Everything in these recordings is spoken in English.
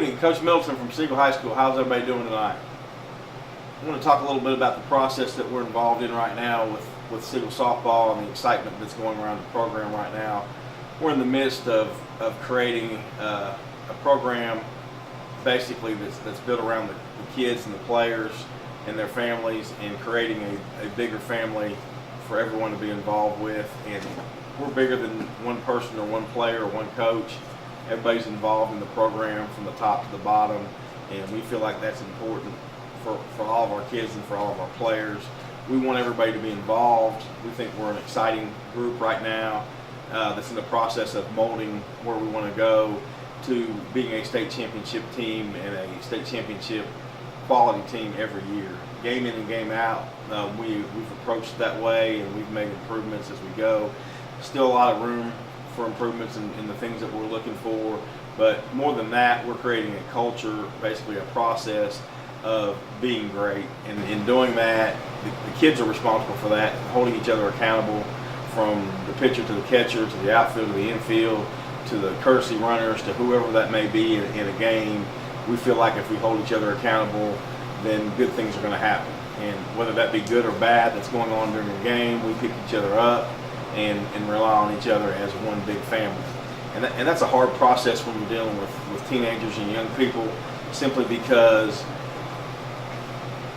evening. Coach Middleton from Siegel High School. How's everybody doing tonight? I want to talk a little bit about the process that we're involved in right now with Siegel Softball and the excitement that's going around the program right now. We're in the midst of creating a program basically that's built around the kids and the players and their families, and creating a bigger family for everyone to be involved with. And we're bigger than one person or one player or one coach. Everybody's involved in the program from the top to the bottom, and we feel like that's important for all of our kids and for all of our players. We want everybody to be involved. We think we're an exciting group right now that's in the process of molding where we want to go to being a state championship team and a state championship quality team every year. Game in and game out, we've approached that way, and we've made improvements as we go. Still a lot of room for improvements in the things that we're looking for, but more than that, we're creating a culture, basically a process of being great. And in doing that, the kids are responsible for that, holding each other accountable, from the pitcher to the catcher to the outfield to the infield to the courtesy runners to whoever that may be in a game. We feel like if we hold each other accountable, then good things are going to happen. And whether that be good or bad that's going on during the game, we pick each other up and rely on each other as one big family. And that's a hard process when we're dealing with teenagers and young people, simply because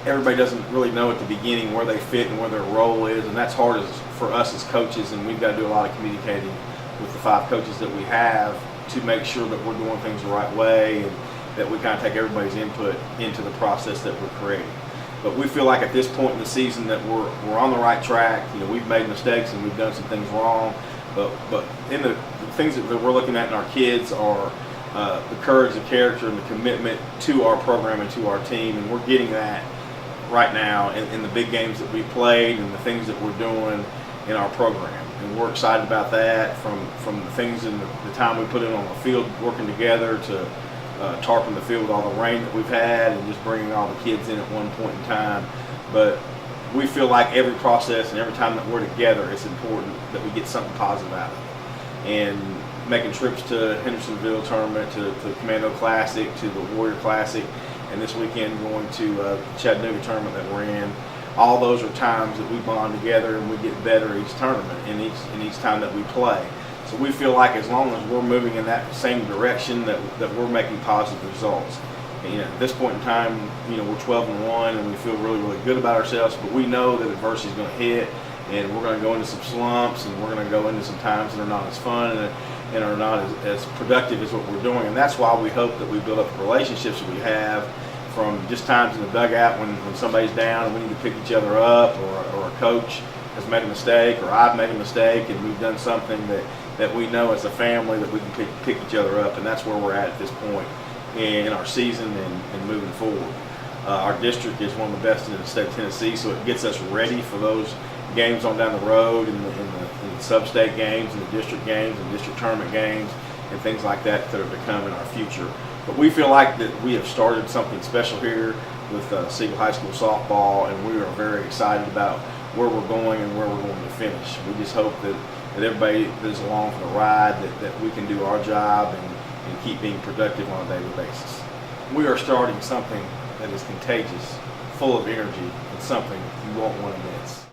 everybody doesn't really know at the beginning where they fit and where their role is, and that's hard for us as coaches, and we've got to do a lot of communicating with the 5 coaches that we have to make sure that we're doing things the right way, and that we kind of take everybody's input into the process that we're creating. But we feel like at this point in the season that we're on the right track. You know, we've made mistakes and we've done some things wrong, but in the things that we're looking at in our kids are the courage, the character, and the commitment to our program and to our team, and we're getting that right now in the big games that we played and the things that we're doing in our program. And we're excited about that, from the things in the time we put in on the field working together to tarping the field with all the rain that we've had and just bringing all the kids in at one point in time. But we feel like every process and every time that we're together, it's important that we get something positive out of it. And making trips to Hendersonville tournament, to the Commando Classic, to the Warrior Classic, and this weekend going to the Chattanooga tournament that we're in. All those are times that we bond together and we get better each tournament and each time that we play. So we feel like as long as we're moving in that same direction, that we're making positive results. And, you know, at this point in time, you know, we're 12-1 and we feel really, really good about ourselves, but we know that adversity is going to hit, and we're going to go into some slumps, and we're going to go into some times that are not as fun and are not as productive as what we're doing. And that's why we hope that we build up the relationships that we have, from just times in the dugout when somebody's down and we need to pick each other up, or a coach has made a mistake, or I've made a mistake and we've done something that we know as a family that we can pick each other up. And that's where we're at this point in our season and moving forward. Our district is one of the best in the state of Tennessee, so it gets us ready for those games on down the road, in the sub-state games and the district games and district tournament games and things like that that are to come in our future. But we feel like that we have started something special here with Siegel High School softball, and we are very excited about where we're going and where we're going to finish. We just hope that everybody that is along for the ride, that we can do our job and keep being productive on a daily basis. We are starting something that is contagious, full of energy, and something you won't want to miss.